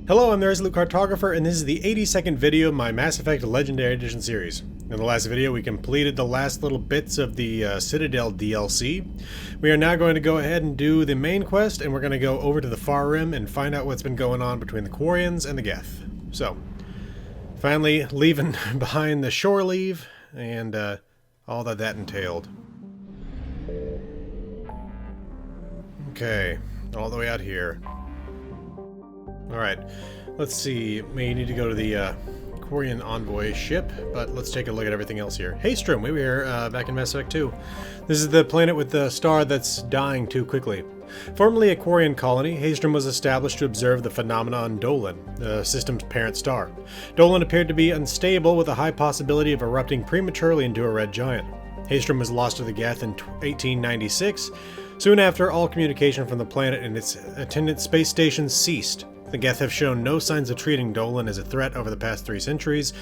Hello, I'm the Resolute Cartographer, and this is the 82nd video of my Mass Effect Legendary Edition series. In the last video, we completed the last little bits of the Citadel DLC. We are now going to go ahead and do the main quest, and we're going to go over to the Far Rim and find out what's been going on between the Quarians and the Geth. So, finally leaving behind the shore leave, and all that entailed. Okay, all the way out here. Alright, let's see. We need to go to the Quarian Envoy ship, but let's take a look at everything else here. Haestrom, we were here back in Mass Effect 2. This is the planet with the star that's dying too quickly. Formerly a Quarian colony, Haestrom was established to observe the phenomenon Dolan, the system's parent star. Dolan appeared to be unstable with a high possibility of erupting prematurely into a red giant. Haestrom was lost to the Geth in 1896. Soon after, all communication from the planet and its attendant space stations ceased. The Geth have shown no signs of treating Dolan as a threat over the past 3 centuries,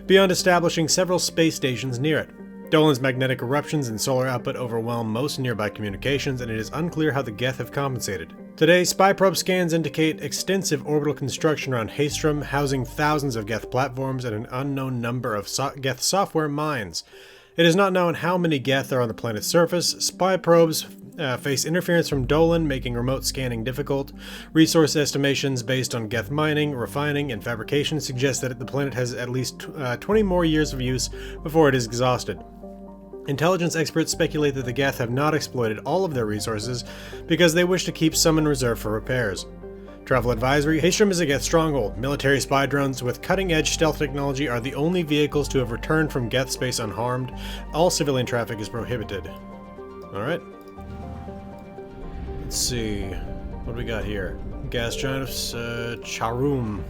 beyond establishing several space stations near it. Dolan's magnetic eruptions and solar output overwhelm most nearby communications, and it is unclear how the Geth have compensated. Today, spy probe scans indicate extensive orbital construction around Haestrom, housing thousands of Geth platforms and an unknown number of Geth software mines. It is not known how many Geth are on the planet's surface. Spy probes face interference from Dolan, making remote scanning difficult. Resource estimations based on Geth mining, refining, and fabrication suggest that the planet has at least 20 more years of use before it is exhausted. Intelligence experts speculate that the Geth have not exploited all of their resources because they wish to keep some in reserve for repairs. Travel advisory: Haestrom is a Geth stronghold. Military spy drones with cutting-edge stealth technology are the only vehicles to have returned from Geth space unharmed. All civilian traffic is prohibited. Alright. Let's see. What do we got here? Gas giant of Charum.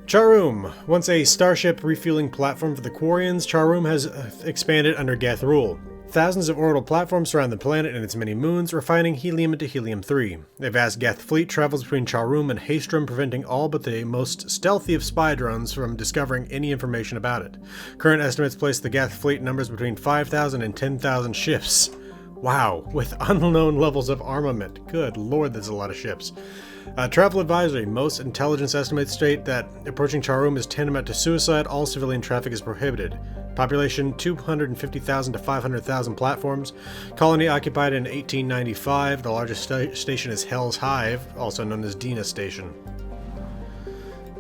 Charum. Once a starship refueling platform for the Quarians, Charum has expanded under Geth rule. Thousands of orbital platforms surround the planet and its many moons, refining helium into helium-3. A vast Geth fleet travels between Charum and Haestrom, preventing all but the most stealthy of spy drones from discovering any information about it. Current estimates place the Geth fleet numbers between 5,000 and 10,000 ships. Wow, with unknown levels of armament. Good lord, there's a lot of ships. Travel advisory: most intelligence estimates state that approaching Charum is tantamount to suicide. All civilian traffic is prohibited. Population 250,000 to 500,000 platforms. Colony occupied in 1895. The largest station is Hell's Hive, also known as Dina Station.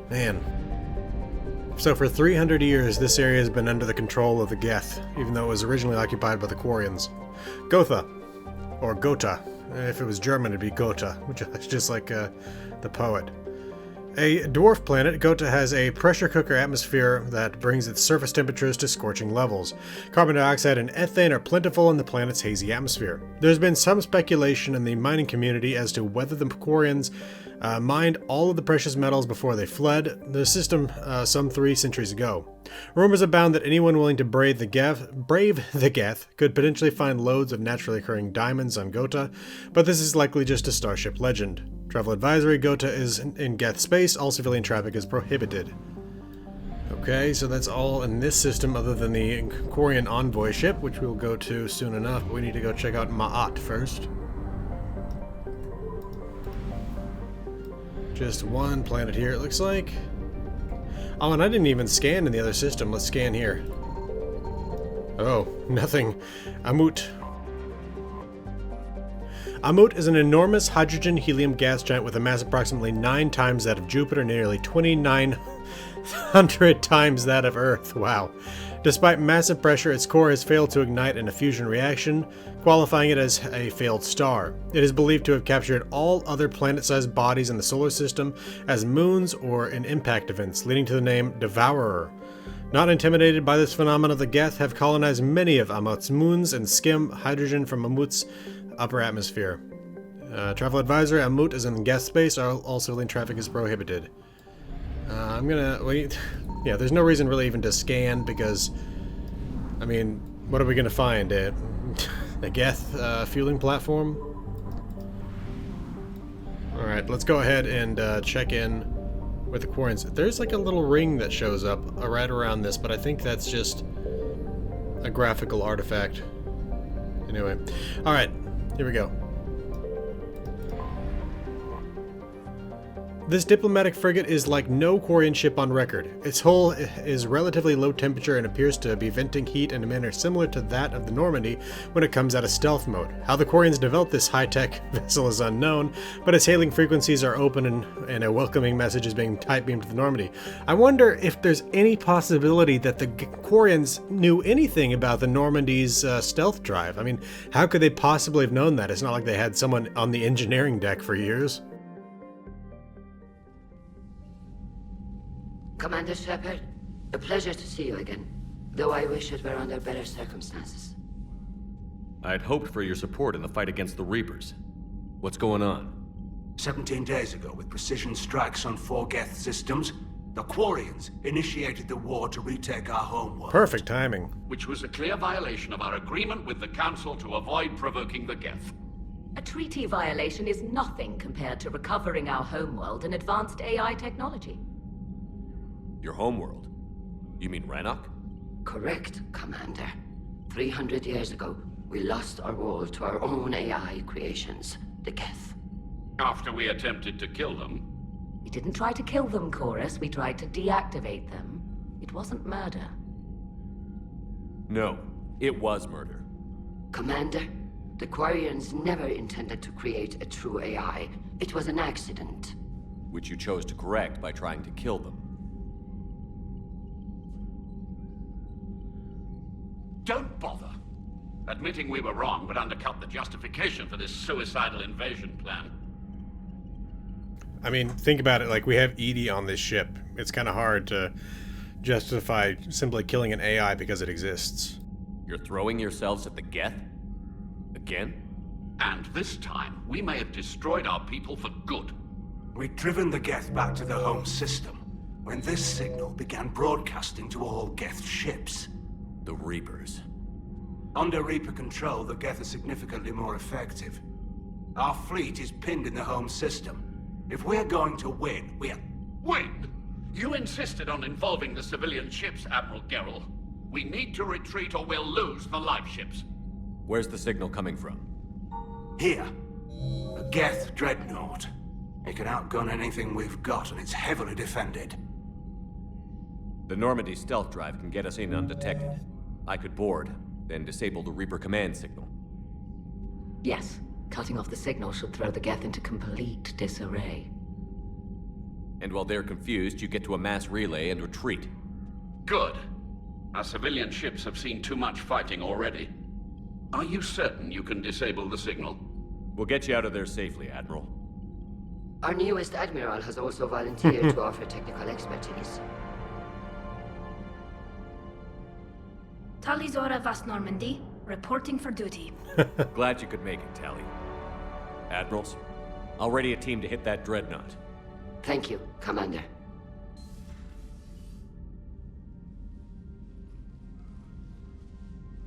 Man. So for 300 years, this area has been under the control of the Geth, even though it was originally occupied by the Quarians. Gotha, or Gotha. If it was German, it'd be Gotha, which is just like the poet. A dwarf planet, Gotha has a pressure cooker atmosphere that brings its surface temperatures to scorching levels. Carbon dioxide and ethane are plentiful in the planet's hazy atmosphere. There's been some speculation in the mining community as to whether the Quarians mined all of the precious metals before they fled the system some 3 centuries ago. Rumors abound that anyone willing to brave the Geth could potentially find loads of naturally occurring diamonds on Gotha, but this is likely just a starship legend. Travel advisory: Gotha is in Geth space. All civilian traffic is prohibited. Okay, so that's all in this system other than the Quarian Envoy ship, which we'll go to soon enough, but we need to go check out Ma'at first. Just one planet here, it looks like. Oh, and I didn't even scan in the other system. Let's scan here. Oh, nothing. Amut. Amut is an enormous hydrogen-helium gas giant with a mass approximately 9 times that of Jupiter, nearly 2,900 times that of Earth. Wow. Despite massive pressure, its core has failed to ignite in a fusion reaction, qualifying it as a failed star. It is believed to have captured all other planet-sized bodies in the solar system as moons or in impact events, leading to the name Devourer. Not intimidated by this phenomenon, the Geth have colonized many of Amut's moons and skim hydrogen from Amut's upper atmosphere. Travel advisor: Amut is in Geth space. All civilian traffic is prohibited. I'm gonna wait. Yeah, there's no reason really even to scan because, I mean, what are we gonna find? A Geth fueling platform? Alright, let's go ahead and check in with the Quarians. There's like a little ring that shows up right around this, but I think that's just a graphical artifact. Anyway, alright, here we go. This diplomatic frigate is like no Quarian ship on record. Its hull is relatively low temperature and appears to be venting heat in a manner similar to that of the Normandy when it comes out of stealth mode. How the Quarians developed this high-tech vessel is unknown, but its hailing frequencies are open and a welcoming message is being type-beamed to the Normandy. I wonder if there's any possibility that the Quarians knew anything about the Normandy's stealth drive. I mean, how could they possibly have known that? It's not like they had someone on the engineering deck for years. Commander Shepard, a pleasure to see you again, though I wish it were under better circumstances. I had hoped for your support in the fight against the Reapers. What's going on? 17 days ago, with precision strikes on 4 Geth systems, the Quarians initiated the war to retake our homeworld. Perfect timing. Which was a clear violation of our agreement with the Council to avoid provoking the Geth. A treaty violation is nothing compared to recovering our homeworld and advanced AI technology. Your homeworld? You mean Rannoch? Correct, Commander. 300 years ago, we lost our world to our own AI creations, the Geth. After we attempted to kill them. We didn't try to kill them, Chorus. We tried to deactivate them. It wasn't murder. No, it was murder. Commander, the Quarians never intended to create a true AI. It was an accident. Which you chose to correct by trying to kill them. Don't bother. Admitting we were wrong would undercut the justification for this suicidal invasion plan. I mean, think about it. Like, we have Edie on this ship. It's kind of hard to justify simply killing an AI because it exists. You're throwing yourselves at the Geth? Again? And this time, we may have destroyed our people for good. We'd driven the Geth back to the home system when this signal began broadcasting to all Geth ships. The Reapers. Under Reaper control, the Geth are significantly more effective. Our fleet is pinned in the home system. If we're going to win, Win? You insisted on involving the civilian ships, Admiral Gerrel. We need to retreat or we'll lose the live ships. Where's the signal coming from? Here. A Geth dreadnought. It can outgun anything we've got, and it's heavily defended. The Normandy stealth drive can get us in undetected. I could board, then disable the Reaper command signal. Yes, cutting off the signal should throw the Geth into complete disarray. And while they're confused, you get to a mass relay and retreat. Good. Our civilian ships have seen too much fighting already. Are you certain you can disable the signal? We'll get you out of there safely, Admiral. Our newest Admiral has also volunteered to offer technical expertise. Talizora Vast Normandy, reporting for duty. Glad you could make it, Tally. Admirals, I'll ready a team to hit that dreadnought. Thank you, Commander.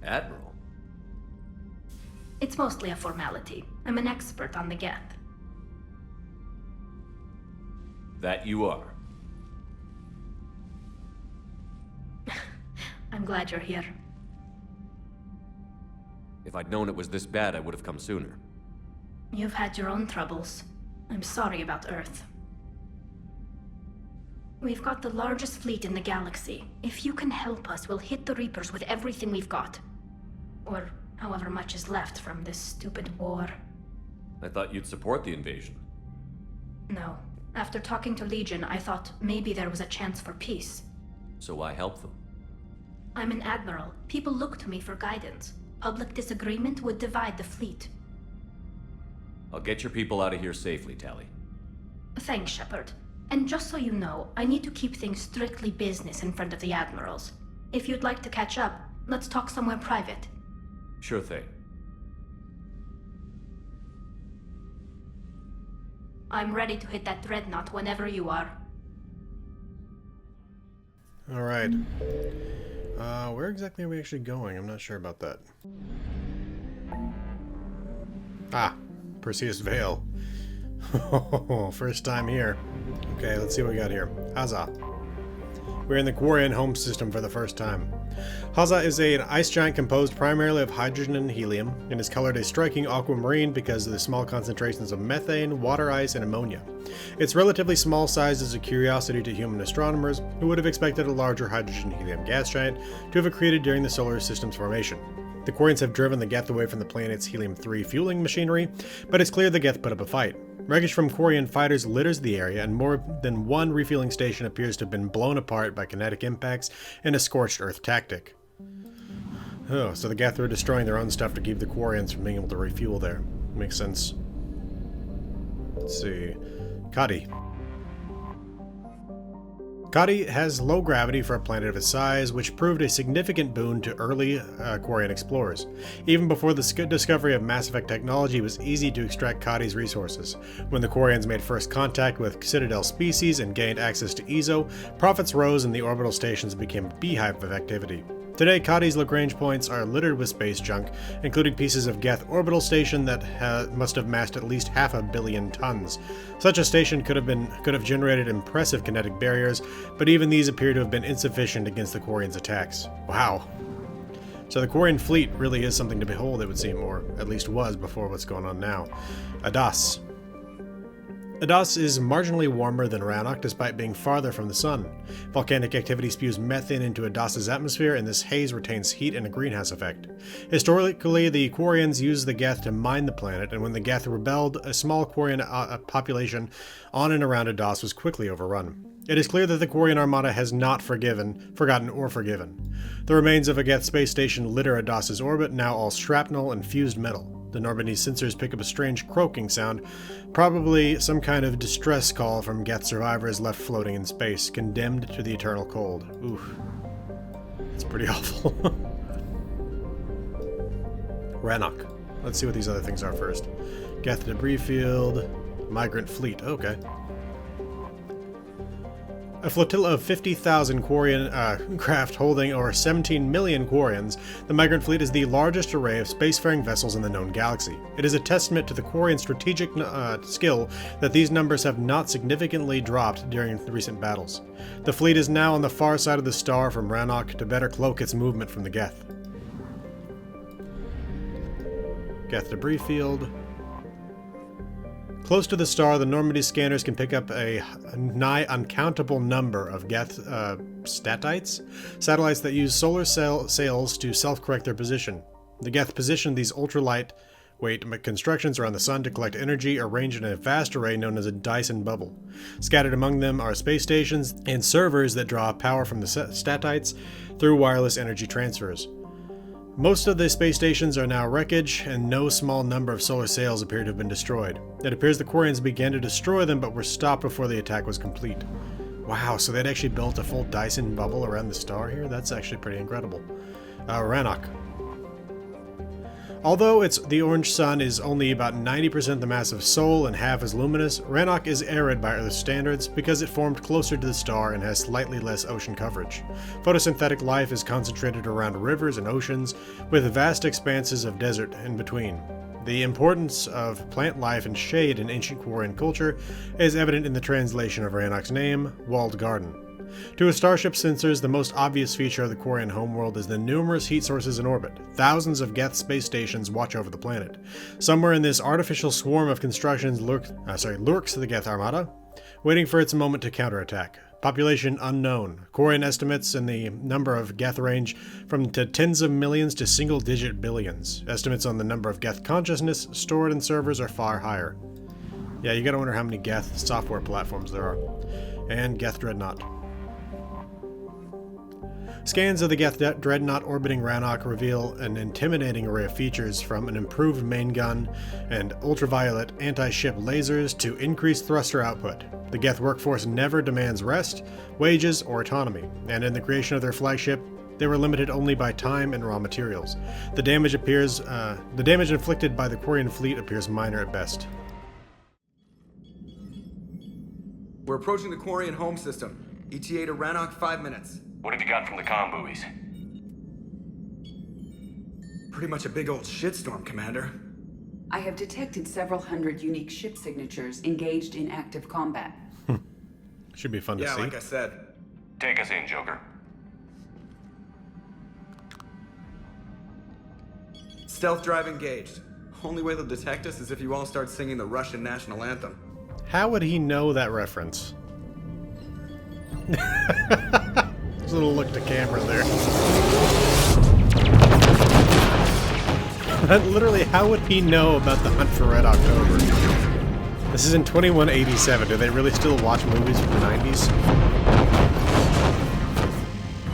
Admiral? It's mostly a formality. I'm an expert on the Geth. That you are. I'm glad you're here. If I'd known it was this bad, I would have come sooner. You've had your own troubles. I'm sorry about Earth. We've got the largest fleet in the galaxy. If you can help us, we'll hit the Reapers with everything we've got. Or however much is left from this stupid war. I thought you'd support the invasion. No. After talking to Legion, I thought maybe there was a chance for peace. So why help them? I'm an admiral. People look to me for guidance. Public disagreement would divide the fleet. I'll get your people out of here safely, Tally. Thanks, Shepard. And just so you know, I need to keep things strictly business in front of the admirals. If you'd like to catch up, let's talk somewhere private. Sure thing. I'm ready to hit that dreadnought whenever you are. Alright. Where exactly are we actually going? I'm not sure about that. Ah, Perseus Vale. First time here. Okay, let's see what we got here. Huzzah. We're in the Quarian home system for the first time. Haza is an ice giant composed primarily of hydrogen and helium, and is colored a striking aquamarine because of the small concentrations of methane, water ice, and ammonia. Its relatively small size is a curiosity to human astronomers, who would have expected a larger hydrogen-helium gas giant to have accreted during the solar system's formation. The Quarians have driven the Geth away from the planet's helium-3 fueling machinery, but it's clear the Geth put up a fight. Wreckage from Quarian fighters litters the area, and more than one refueling station appears to have been blown apart by kinetic impacts in a scorched earth tactic. Oh, so the Geth are destroying their own stuff to keep the Quarians from being able to refuel there. Makes sense. Let's see. Kadi. Kadi has low gravity for a planet of its size, which proved a significant boon to early Quarian explorers. Even before the discovery of Mass Effect technology, it was easy to extract Kadi's resources. When the Quarians made first contact with Citadel species and gained access to EZO, profits rose and the orbital stations became a beehive of activity. Today, Kadi's Lagrange points are littered with space junk, including pieces of Geth orbital station that must have massed at least 500 million tons. Such a station could have generated impressive kinetic barriers, but even these appear to have been insufficient against the Quarians' attacks. Wow. So the Quarian fleet really is something to behold, it would seem, or at least was before what's going on now. Adas. Adas is marginally warmer than Rannoch despite being farther from the sun. Volcanic activity spews methane into Adas's atmosphere, and this haze retains heat and a greenhouse effect. Historically, the Quarians used the Geth to mine the planet, and when the Geth rebelled, a small Quarian population on and around Adas was quickly overrun. It is clear that the Quarian Armada has not forgotten or forgiven. The remains of a Geth space station litter Adas's orbit, now all shrapnel and fused metal. The Normandy sensors pick up a strange croaking sound, probably some kind of distress call from Geth survivors left floating in space, condemned to the eternal cold. Oof. It's pretty awful. Rannoch. Let's see what these other things are first. Geth debris field, migrant fleet. Okay. A flotilla of 50,000 Quarian craft holding over 17 million Quarians, the Migrant Fleet is the largest array of spacefaring vessels in the known galaxy. It is a testament to the Quarian strategic skill that these numbers have not significantly dropped during the recent battles. The fleet is now on the far side of the star from Rannoch to better cloak its movement from the Geth. Geth debris field. Close to the star, the Normandy scanners can pick up a nigh uncountable number of Geth statites, satellites that use solar sails to self-correct their position. The Geth position these ultralight-weight constructions around the sun to collect energy, arranged in a vast array known as a Dyson bubble. Scattered among them are space stations and servers that draw power from the statites through wireless energy transfers. Most of the space stations are now wreckage, and no small number of solar sails appear to have been destroyed. It appears the Quarians began to destroy them, but were stopped before the attack was complete. Wow, so they'd actually built a full Dyson bubble around the star here? That's actually pretty incredible. Rannoch. Although the orange sun is only about 90% the mass of Sol and half as luminous, Rannoch is arid by Earth standards because it formed closer to the star and has slightly less ocean coverage. Photosynthetic life is concentrated around rivers and oceans, with vast expanses of desert in between. The importance of plant life and shade in ancient Quarian culture is evident in the translation of Rannoch's name, Walled Garden. To a starship sensors, the most obvious feature of the Quarian homeworld is the numerous heat sources in orbit. Thousands of Geth space stations watch over the planet. Somewhere in this artificial swarm of constructions lurks the Geth Armada, waiting for its moment to counterattack. Population unknown. Quarian estimates in the number of Geth range from tens of millions to single-digit billions. Estimates on the number of Geth consciousness stored in servers are far higher. Yeah, you gotta wonder how many Geth software platforms there are. And Geth Dreadnought. Scans of the Geth Dreadnought orbiting Rannoch reveal an intimidating array of features, from an improved main gun and ultraviolet anti-ship lasers to increased thruster output. The Geth workforce never demands rest, wages, or autonomy, and in the creation of their flagship, they were limited only by time and raw materials. The damage inflicted by the Quarian fleet appears minor at best. We're approaching the Quarian home system. ETA to Rannoch, 5 minutes. What have you got from the comm buoys? Pretty much a big old shitstorm, Commander. I have detected several hundred unique ship signatures engaged in active combat. Should be fun to see. Yeah, like I said. Take us in, Joker. Stealth drive engaged. Only way they'll detect us is if you all start singing the Russian national anthem. How would he know that reference? Just a little look to camera there. Literally, how would he know about the Hunt for Red October? This is in 2187. Do they really still watch movies from the 90s?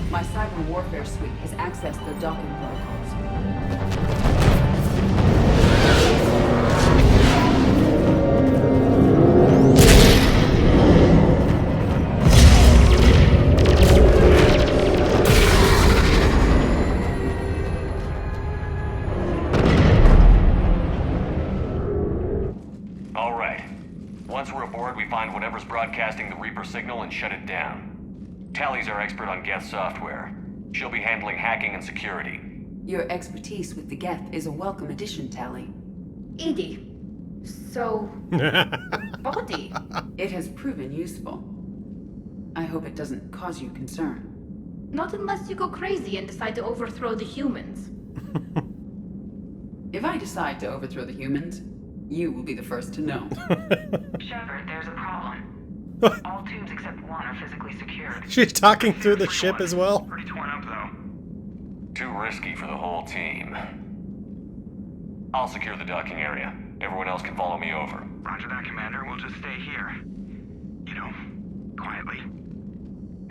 My cyber warfare suite has accessed their docking protocols. All right. Once we're aboard, we find whatever's broadcasting the Reaper signal and shut it down. Tally's our expert on Geth software. She'll be handling hacking and security. Your expertise with the Geth is a welcome addition, Tally. Edie, so... body? It has proven useful. I hope it doesn't cause you concern. Not unless you go crazy and decide to overthrow the humans. If I decide to overthrow the humans, you will be the first to know. Shepard, there's a problem. All tubes except one are physically secured. She's talking through the ship as well. Pretty torn up, though. Too risky for the whole team. I'll secure the docking area. Everyone else can follow me over. Roger that, Commander. We'll just stay here. You know, quietly.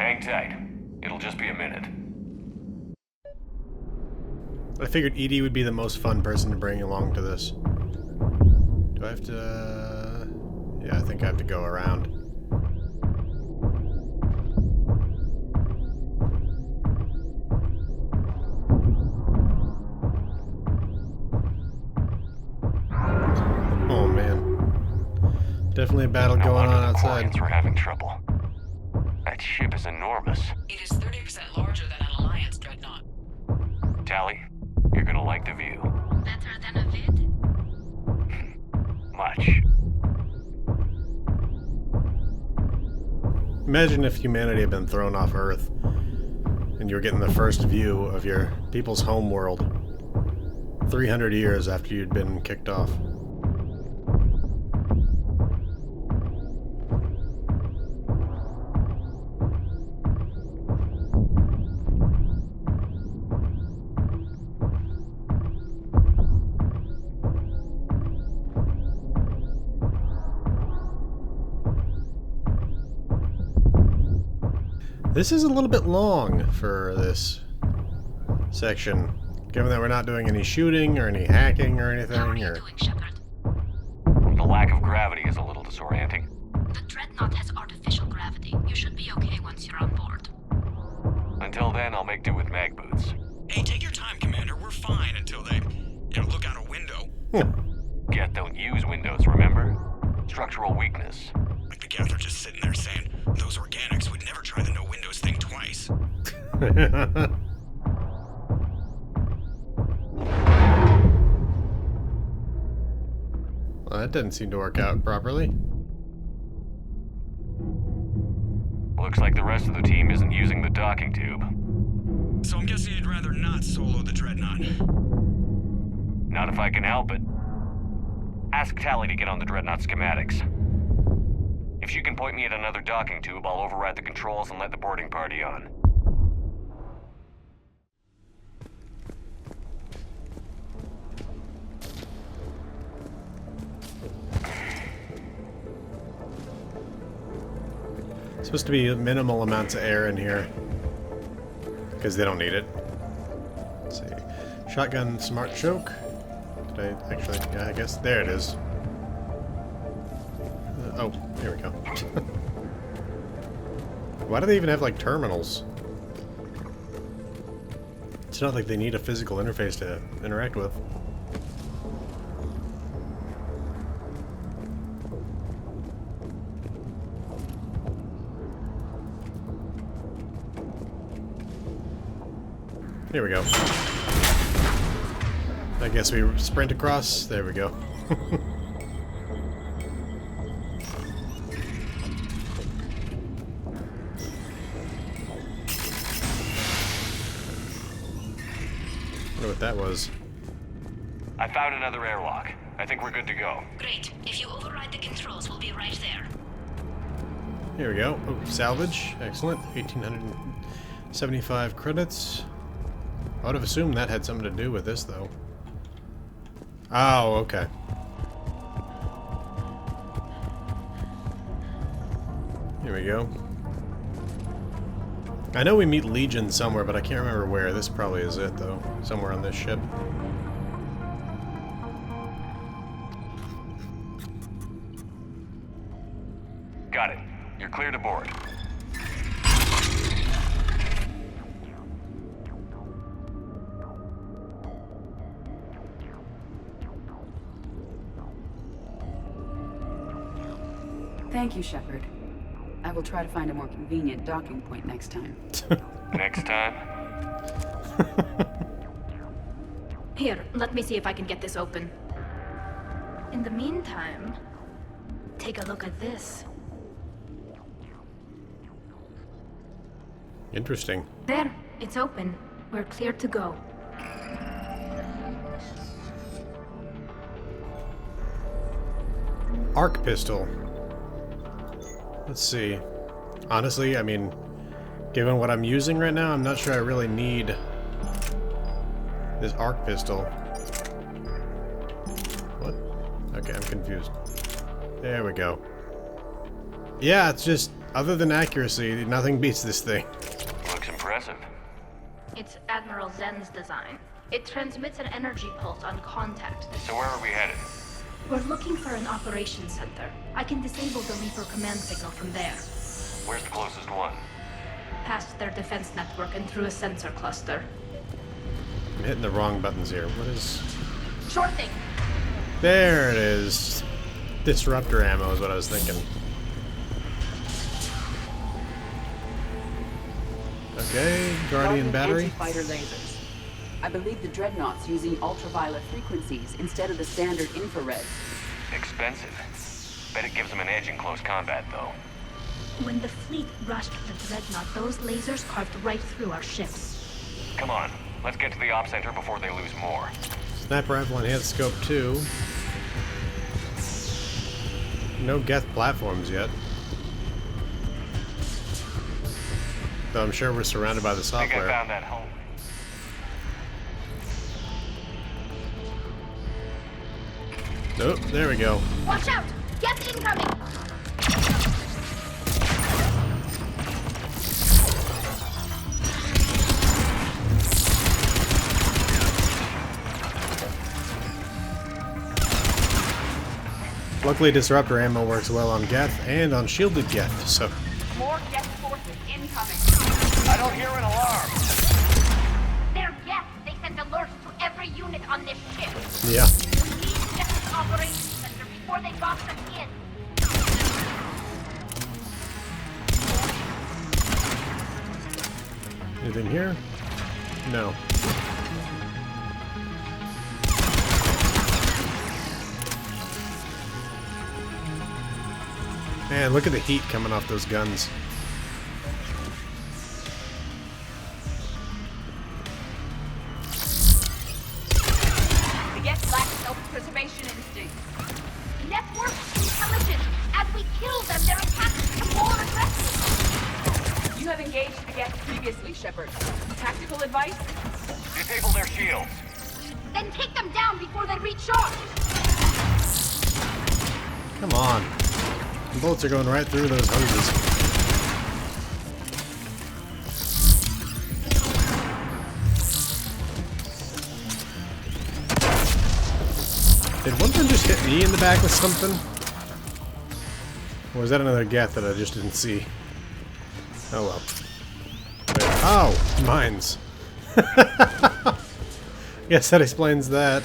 Hang tight. It'll just be a minute. I figured Edie would be the most fun person to bring along to this. Do I have to... Yeah, I think I have to go around. Oh, man. Definitely a battle going on outside. We're having trouble. That ship is enormous. It is 30% larger than an Alliance dreadnought. Tally, you're gonna like the view. Better than a vid? Much. Imagine if humanity had been thrown off Earth and you were getting the first view of your people's home world 300 years after you'd been kicked off. This is a little bit long for this section, given that we're not doing any shooting or any hacking or anything. How are you doing, Shepard? The lack of gravity is a little disorienting. The dreadnought has artificial gravity. You should be okay once you're on board. Until then, I'll make do with mag boots. Hey, take your time, Commander. We're fine until they, look out a window. Geth don't use windows, remember? Structural weakness. Like the Geth are just sitting there saying, those organics would never try the no windows thing twice. Well, that didn't seem to work out properly. Looks like the rest of the team isn't using the docking tube. So I'm guessing you'd rather not solo the dreadnought. Not if I can help it. Ask Tally to get on the dreadnought schematics. If she can point me at another docking tube, I'll override the controls and let the boarding party on. Supposed to be minimal amounts of air in here because they don't need it. Let's see. Shotgun smart choke. Did I actually? Yeah, I guess there it is. Oh, here we go. Why do they even have like terminals? It's not like they need a physical interface to interact with. Here we go. I guess we sprint across. There we go. Wonder what that was. I found another airlock. I think we're good to go. Great. If you override the controls, we'll be right there. Here we go. Oh, salvage. Excellent. 1,875 credits. I would have assumed that had something to do with this, though. Oh, okay. Here we go. I know we meet Legion somewhere, but I can't remember where. This probably is it, though. Somewhere on this ship. Got it. You're clear to board. Thank you, Shepard. I will try to find a more convenient docking point next time. Next time? Here, let me see if I can get this open. In the meantime, take a look at this. Interesting. There, it's open. We're clear to go. Arc pistol. Let's see. Honestly, I mean, given what I'm using right now, I'm not sure I really need this arc pistol. What? Okay, I'm confused. There we go. Yeah, it's just, other than accuracy, nothing beats this thing. Looks impressive. It's Admiral Zen's design. It transmits an energy pulse on contact. So where are we headed? We're looking for an operations center. I can disable the Reaper command signal from there. Where's the closest one? Past their defense network and through a sensor cluster. I'm hitting the wrong buttons here. What is... Short thing! There it is. Disruptor ammo is what I was thinking. Okay, Guardian battery. Anti-fighter lasers. I believe the Dreadnought's using ultraviolet frequencies instead of the standard infrared. Expensive. Bet it gives them an edge in close combat, though. When the fleet rushed the Dreadnought, those lasers carved right through our ships. Come on, let's get to the op center before they lose more. Sniper rifle enhanced scope 2. No Geth platforms yet. Though I'm sure we're surrounded by the I think I software. found that hole. Nope, there we go. Watch out! Geth incoming! Luckily, disruptor ammo works well on Geth and on shielded Geth, so... More Geth forces incoming. I don't hear an alarm. They're Geth! They sent alerts to every unit on this ship. Yeah. We need to get to the operations center before they box us in. Anything here? No. Man, look at the heat coming off those guns. The Geth lack self-preservation instinct. Network intelligence! As we kill them, their attacks become more aggressive! You have engaged the Geth previously, Shepard. Tactical advice? Disable their shields. Then take them down before they recharge! Come on. The bullets are going right through those hoses. Did one of them just hit me in the back with something? Or was that another Geth that I just didn't see? Oh well. Wait. Oh! Mines. Guess that explains that.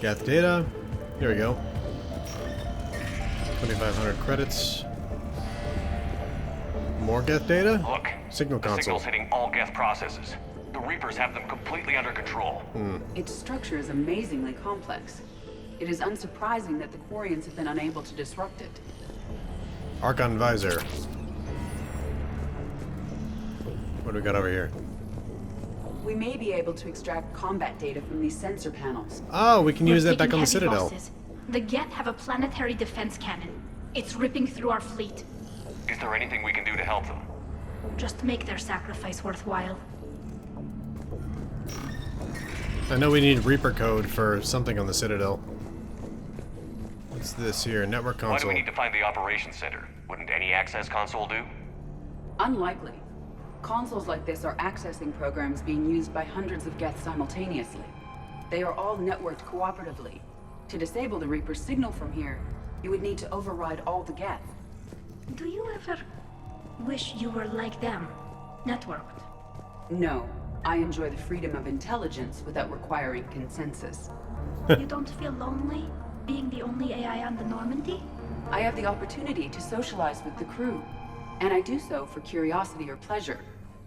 Geth data. Here we go. 2,500 credits. More Geth data? Look, Signal the console. signal's hitting all Geth processes. The Reapers have them completely under control. Its structure is amazingly complex. It is unsurprising that the Quarians have been unable to disrupt it. Archon visor. What do we got over here? We may be able to extract combat data from these sensor panels. Oh, we can use that back on the Heavy Citadel. losses. The Geth have a planetary defense cannon. It's ripping through our fleet. Is there anything we can do to help them? Just make their sacrifice worthwhile. I know we need Reaper code for something on the Citadel. What's this here? Network console. Why do we need to find the operations center? Wouldn't any access console do? Unlikely. Consoles like this are accessing programs being used by hundreds of Geth simultaneously. They are all networked cooperatively. To disable the Reaper's signal from here, you would need to override all the Geth. Do you ever wish you were like them? Networked? No. I enjoy the freedom of intelligence without requiring consensus. You don't feel lonely, being the only AI on the Normandy? I have the opportunity to socialize with the crew, and I do so for curiosity or pleasure,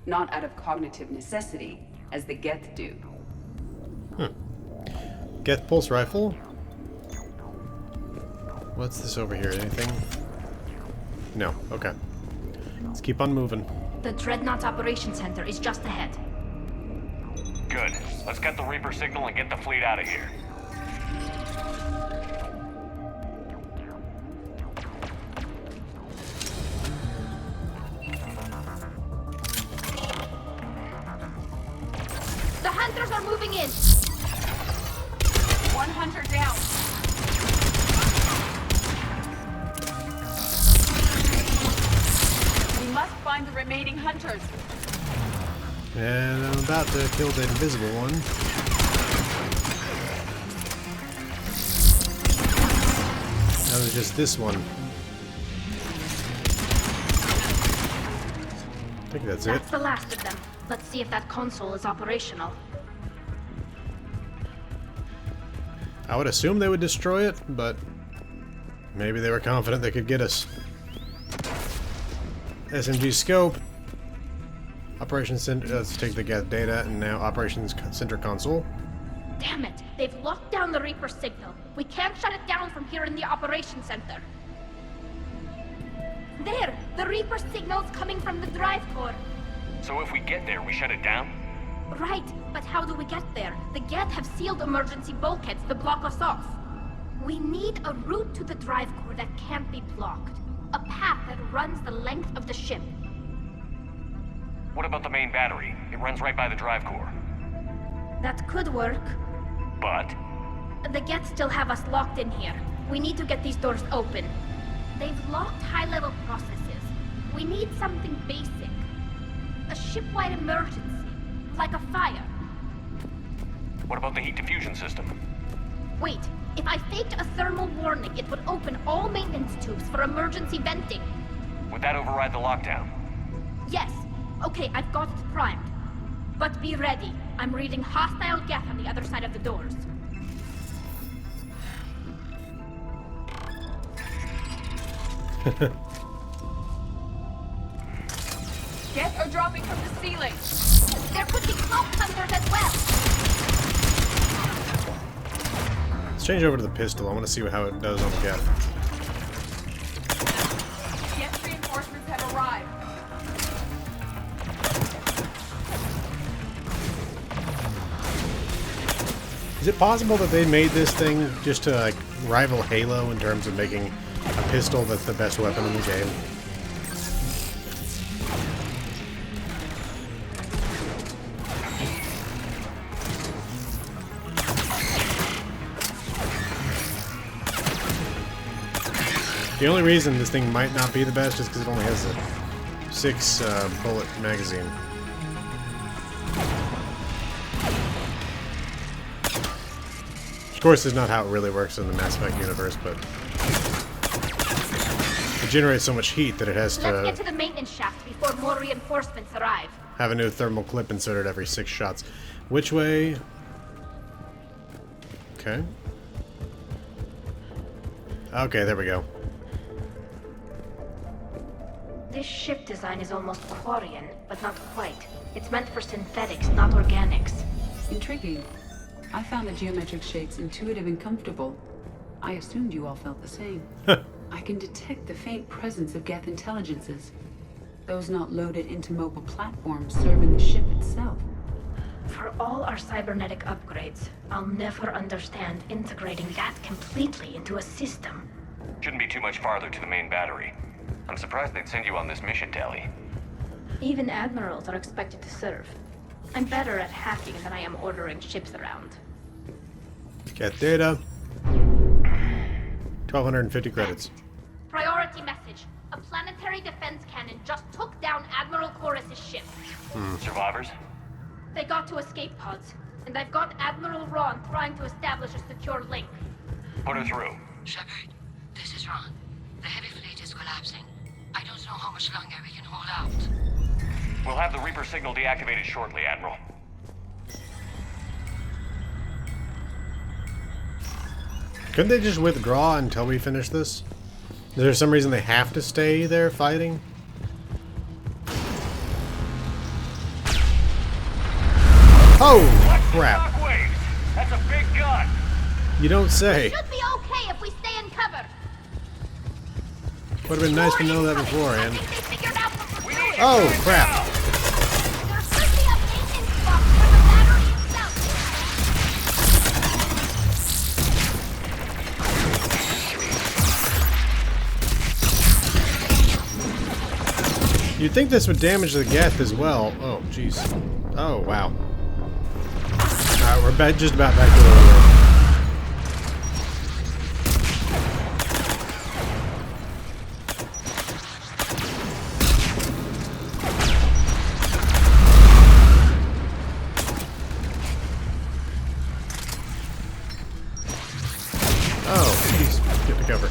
not out of cognitive necessity, as the Geth do. Geth pulse rifle? What's this over here? Anything? No. Okay. Let's keep on moving. The Dreadnought Operations Center is just ahead. Good. Let's get the Reaper signal and get the fleet out of here. The hunters are moving in! One hunter down. We must find the remaining hunters. And I'm about to kill the invisible one. That was just this one. I think that's it. That's the last of them. Let's see if that console is operational. I would assume they would destroy it, but maybe they were confident they could get us. SMG scope. Operations Center. Let's take the Geth data, and now Operations Center console. Damn it! They've locked down the Reaper signal. We can't shut it down from here in the Operations Center. There! The Reaper signal's coming from the drive core. So if we get there, we shut it down? Right, but how do we get there? The Geth have sealed emergency bulkheads to block us off. We need a route to the drive core that can't be blocked. A path that runs the length of the ship. What about the main battery? It runs right by the drive core. That could work. But? The Geth still have us locked in here. We need to get these doors open. They've locked high-level processes. We need something basic. A ship-wide emergency. Like a fire. What about the heat diffusion system? Wait, if I faked a thermal warning, it would open all maintenance tubes for emergency venting. Would that override the lockdown? Yes. Okay, I've got it primed. But be ready. I'm reading hostile Geth on the other side of the doors. Geth are dropping from the ceiling. There could be smoke hunters as well. Let's change over to the pistol. I want to see how it does on the Geth. Geth reinforcements have arrived. Is it possible that they made this thing just to like rival Halo in terms of making a pistol that's the best weapon in the game? The only reason this thing might not be the best is because it only has a 6 bullet magazine. Of course, it's not how it really works in the Mass Effect universe, but it generates so much heat that it has Let's to get to the maintenance shaft before more reinforcements arrive. have a new thermal clip inserted every 6 shots. Which way? Okay. Okay, there we go. This ship design is almost Quarian, but not quite. It's meant for synthetics, not organics. Intriguing. I found the geometric shapes intuitive and comfortable. I assumed you all felt the same. I can detect the faint presence of Geth intelligences. Those not loaded into mobile platforms serve in the ship itself. For all our cybernetic upgrades, I'll never understand integrating that completely into a system. Shouldn't be too much farther to the main battery. I'm surprised they'd send you on this mission, Tally. Even admirals are expected to serve. I'm better at hacking than I am ordering ships around. Get data. 1,250 credits. Priority message. A planetary defense cannon just took down Admiral Chorus's ship. Survivors? They got to escape pods, and I've got Admiral Ron trying to establish a secure link. Put her through. Shepard, this is Ron. The heavy fleet is collapsing. I don't know how much longer we can hold out. We'll have the Reaper signal deactivated shortly, Admiral. Couldn't they just withdraw until we finish this? Is there some reason they have to stay there fighting? Oh, crap. Shockwaves! That's a big gun! You don't say. Should be okay if we stay in cover. Would have been nice to know that beforehand. I think they figured out what we're doing. Oh, crap. There should be a maintenance box for the battery itself. You'd think this would damage the Geth as well. Oh, jeez. Oh, wow. Alright, we're just about back to where we were. Oh, jeez. Get to cover.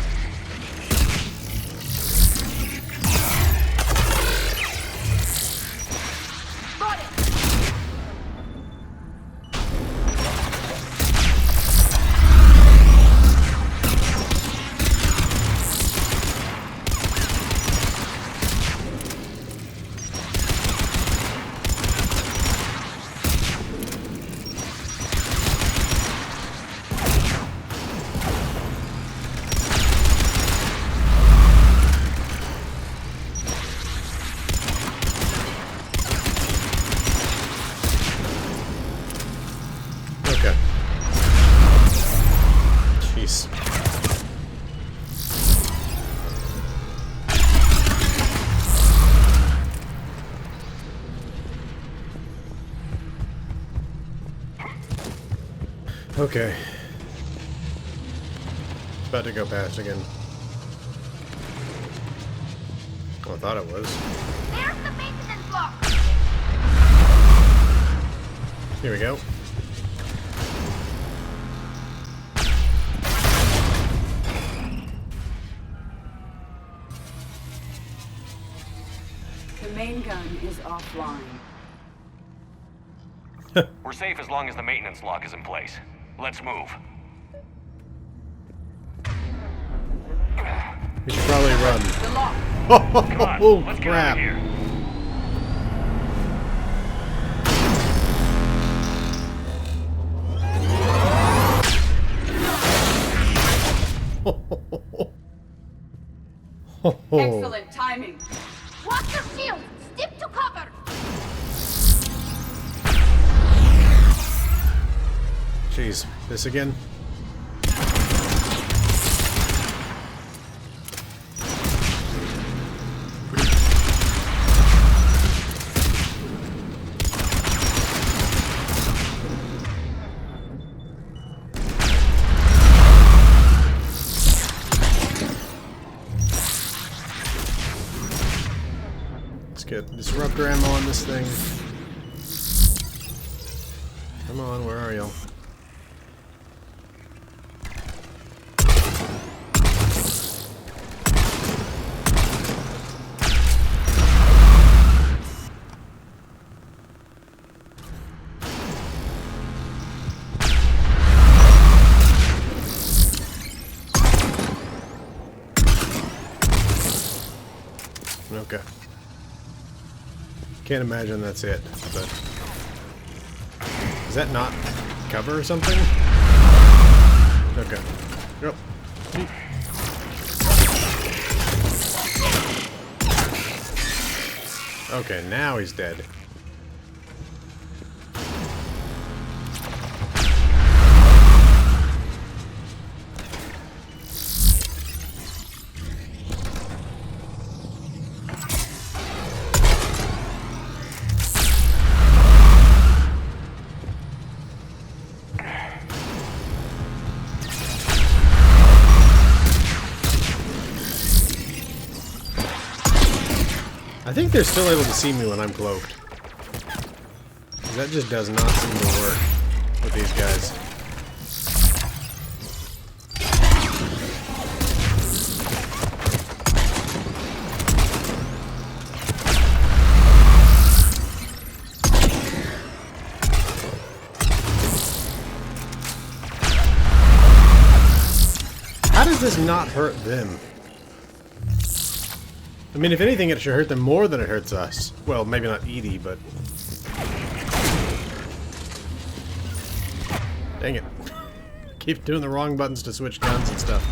Okay. Jeez. Okay. It's about to go past again. Oh, I thought it was. There's the maintenance block. Here we go. The main gun is offline. We're safe as long as the maintenance lock is in place. Let's move. We should probably run. The lock. Come on, Oh, let's get out crap. of here. Excellent timing. Watch your shield. Stick to cover. Jeez, this again? Let's get disruptor ammo on this thing. Come on, where are y'all? Okay. Can't imagine that's it, but... Is that not cover or something? Okay. Yep. Okay, now he's dead. I think they're still able to see me when I'm cloaked. That just does not seem to work with these guys. How does this not hurt them? I mean, if anything, it should hurt them more than it hurts us. Well, maybe not Edie, but... Dang it. Keep doing the wrong buttons to switch guns and stuff.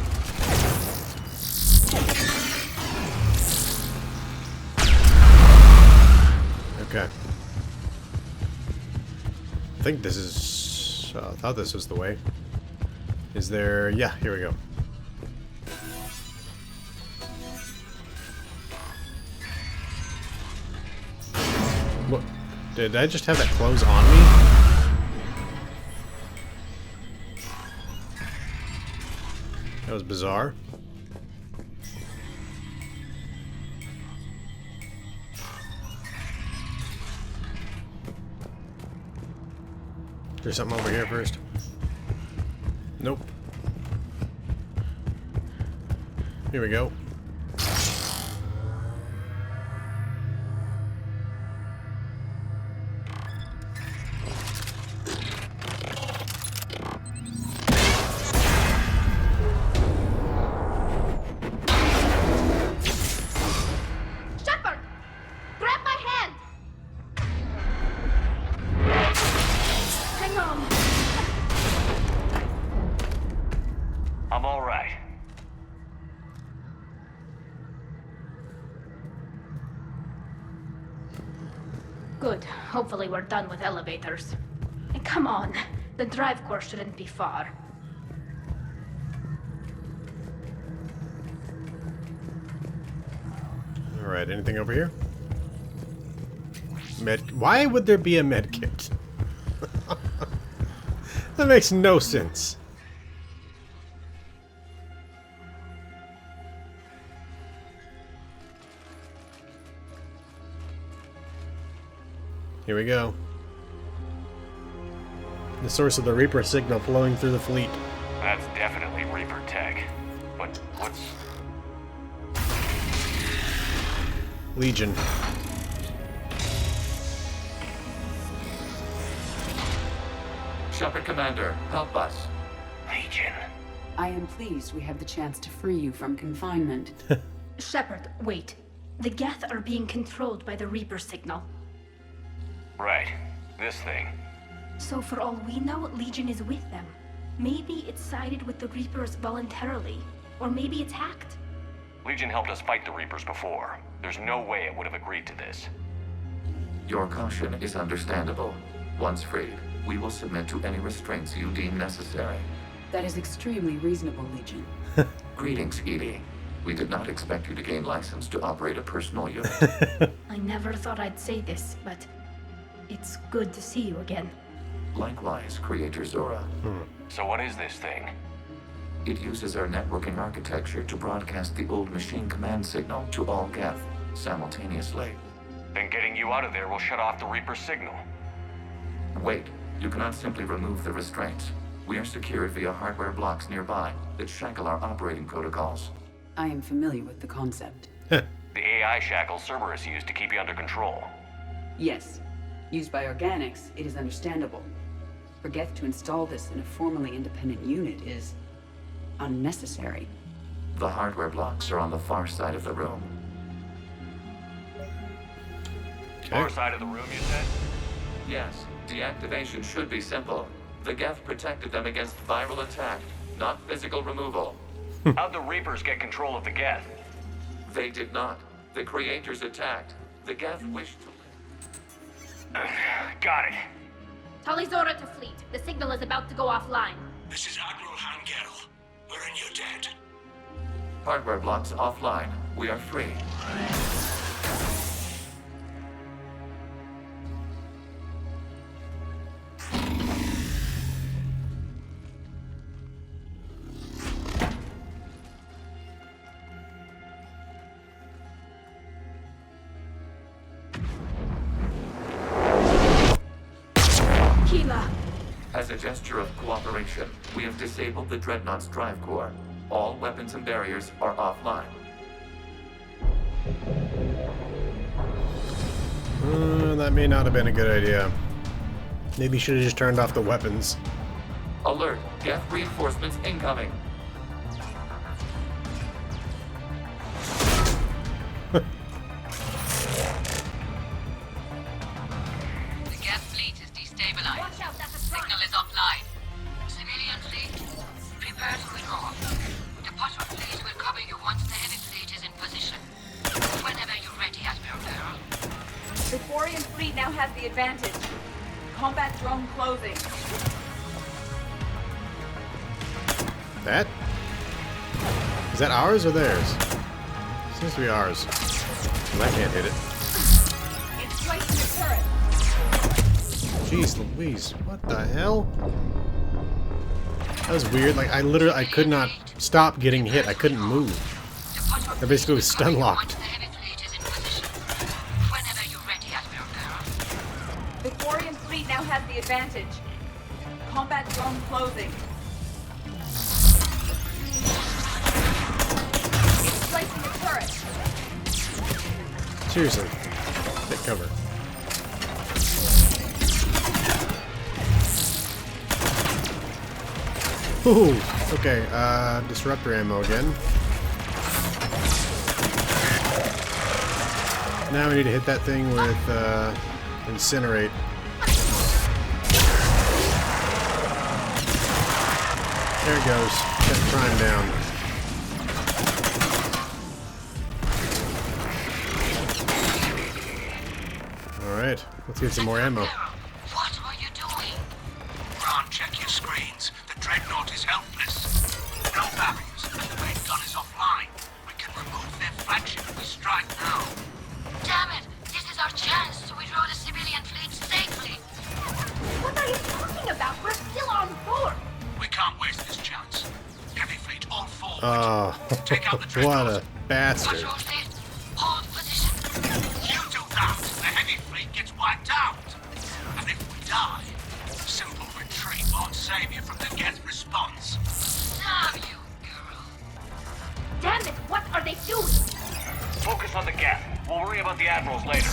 Okay. I think this is... I thought this was the way. Is there... Yeah, here we go. What? Did I just have that close on me? That was bizarre. There's something over here first. Nope. Here we go. Good. Hopefully we're done with elevators. And come on, the drive course shouldn't be far. Alright, anything over here? Why would there be a med kit? That makes no sense. Here we go. The source of the Reaper signal flowing through the fleet. That's definitely Reaper tech. But what's... Legion. Shepard Commander, help us. Legion. I am pleased we have the chance to free you from confinement. Shepard, wait. The Geth are being controlled by the Reaper signal. Right. This thing. So for all we know, Legion is with them. Maybe it sided with the Reapers voluntarily. Or maybe it's hacked. Legion helped us fight the Reapers before. There's no way it would have agreed to this. Your caution is understandable. Once freed, we will submit to any restraints you deem necessary. That is extremely reasonable, Legion. Greetings, Edie. We did not expect you to gain license to operate a personal unit. I never thought I'd say this, but it's good to see you again. Likewise, Creator Zora. So what is this thing? It uses our networking architecture to broadcast the old machine command signal to all Geth simultaneously. Then getting you out of there will shut off the Reaper signal. Wait, you cannot simply remove the restraints. We are secured via hardware blocks nearby that shackle our operating protocols. I am familiar with the concept. The AI shackle Cerberus used to keep you under control. Yes. Used by organics, it is understandable. For Geth to install this in a formally independent unit is unnecessary. The hardware blocks are on the far side of the room. Far side of the room, you said? Yes, deactivation should be simple. The Geth protected them against viral attack, not physical removal. How'd the Reapers get control of the Geth? They did not. The Creators attacked. The Geth wished to... Got it. Tali Zora to fleet. The signal is about to go offline. This is Admiral Hangerl. We're in your debt. Hardware blocks offline. We are free. Keela. As a gesture of cooperation, we have disabled the Dreadnought's drive core. All weapons and barriers are offline. That may not have been a good idea. Maybe you should have just turned off the weapons. Alert! Geth reinforcements incoming! The Geth fleet is destabilized. Watch out, that's a Signal is offline. Civilian fleet, prepare to withdraw. The patrol fleet will cover you once the heavy fleet is in position. Whenever you're ready, Admiral Girl. The Quarian fleet now has the advantage. Combat drone closing. That? Is that ours or theirs? Seems to be ours. Well, I can't hit it. It's placing the turret. Jeez Louise, what the hell? That was weird. Like, I could not stop getting hit. I couldn't move. I basically was stun locked. The Quarian fleet now has the advantage. Combat drone closing. It's placing the turret. Seriously. Take cover. Ooh, okay, disruptor ammo again. Now we need to hit that thing with, incinerate. There it goes. Got Prime down. Alright, let's get some more ammo. What were you doing? Grant, check your screens. The Dreadnought is helpless. No barriers. The main gun is offline. We can remove their flagship if we strike now. Damn it! This is our chance to withdraw the civilian fleet safely. What are you talking about? We're still on board. We can't waste this chance. Heavy fleet all forward. Oh, Take out the what Dreadnought. a bastard. Patrol fleet, hold position. You do that, the heavy fleet gets wiped out. And if we die, simple retreat won't save you from the Geth response. Damn you, girl. Damn it, what are they doing? Focus on the Geth. We'll worry about the admirals later.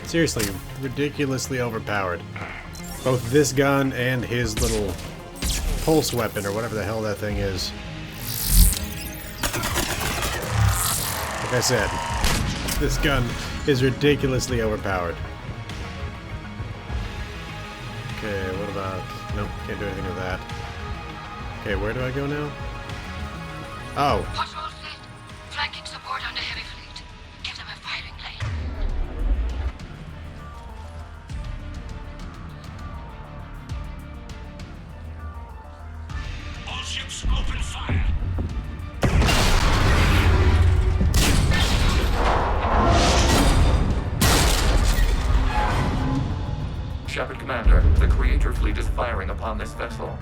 Seriously, ridiculously overpowered. Both this gun and his little pulse weapon, or whatever the hell that thing is. Like I said, this gun is ridiculously overpowered. Okay, what about... Nope, can't do anything with that. Okay, where do I go now? Oh. Patrol fleet, flanking support on the heavy fleet. Give them a firing lane. All ships open fire. Shepard Commander, the Creator fleet is firing upon this vessel.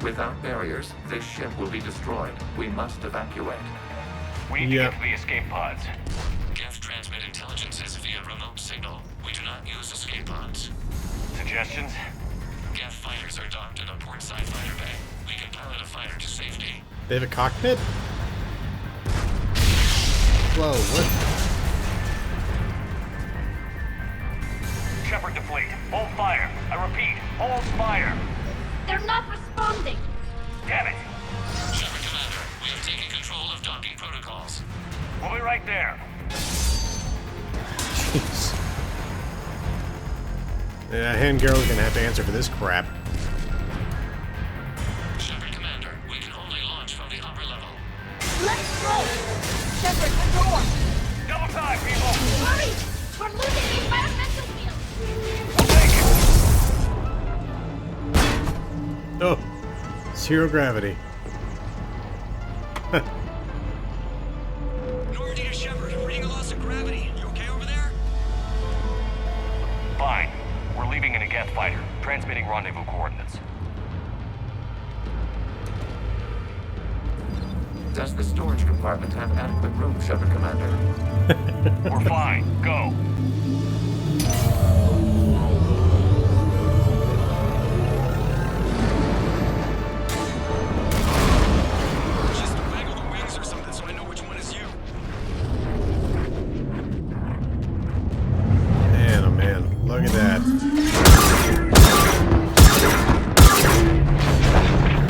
Without barriers, this ship will be destroyed. We must evacuate. We need to get to the escape pods. Geth transmit intelligences via remote signal. We do not use escape pods. Suggestions? Geth fighters are docked in a portside fighter bay. We can pilot a fighter to safety. They have a cockpit? Whoa, what? Shepard to fleet. Hold fire. I repeat, hold fire. They're not responding. Damn it. Shepard Commander, we have taken control of docking protocols. We'll be right there. Jeez. Yeah, Hand Girl's gonna have to answer for this crap. Shepard Commander, we can only launch from the upper level. Let's go. Shepard, the door. Double time, people. Hurry. We're losing the environmental field. We'll take it. Oh, zero gravity. Normandy to Shepard, reading a loss of gravity. You okay over there? Fine. We're leaving in a Geth fighter, transmitting rendezvous coordinates. Does the storage compartment have adequate room, Shepard Commander? We're fine. Go. Just waggle the wings or something so I know which one is you. Man, oh man, look at that.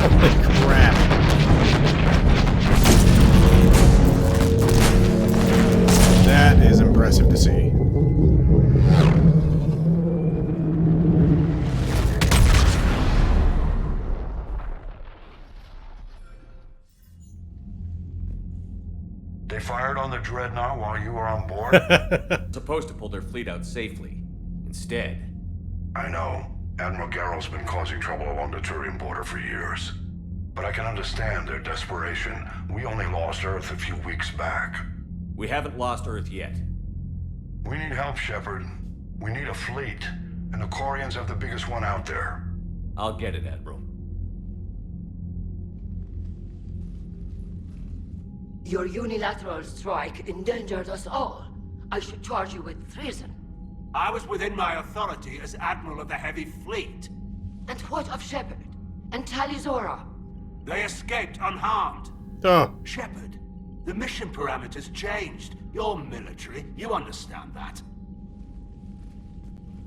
Holy crap. That is impressive to see. They fired on the Dreadnought while you were on board? Supposed to pull their fleet out safely. Instead. I know. Admiral Garrow's been causing trouble along the Turian border for years. But I can understand their desperation. We only lost Earth a few weeks back. We haven't lost Earth yet. We need help, Shepard. We need a fleet. And the Quarians have the biggest one out there. I'll get it, Admiral. Your unilateral strike endangered us all. I should charge you with treason. I was within my authority as Admiral of the Heavy Fleet. And what of Shepard? And Talizora? They escaped unharmed. Oh. Shepard, the mission parameters changed. You're military, you understand that.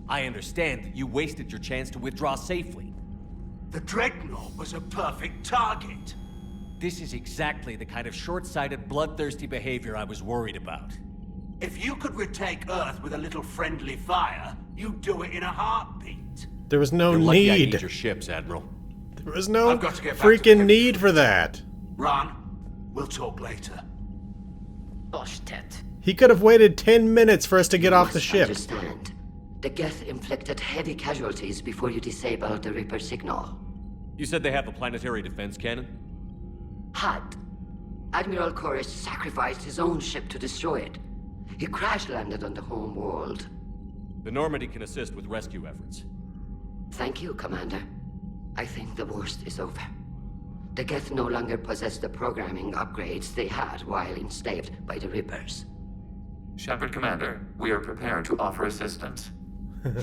I understand that you wasted your chance to withdraw safely. The Dreadnought was a perfect target. This is exactly the kind of short-sighted, bloodthirsty behavior I was worried about. If you could retake Earth with a little friendly fire, you'd do it in a heartbeat. There was no You're lucky I need. need your ships, Admiral. There was no I've got to get back to freaking need for that. Ron, we'll talk later. Bullshit. He could have waited 10 minutes for us to get off the ship. Understand. The Geth inflicted heavy casualties before you disabled the Reaper signal. You said they have a planetary defense cannon? Had. Admiral Koresh sacrificed his own ship to destroy it. He crash-landed on the home world. The Normandy can assist with rescue efforts. Thank you, Commander. I think the worst is over. The Geth no longer possess the programming upgrades they had while enslaved by the Reapers. Shepard Commander, we are prepared to offer assistance.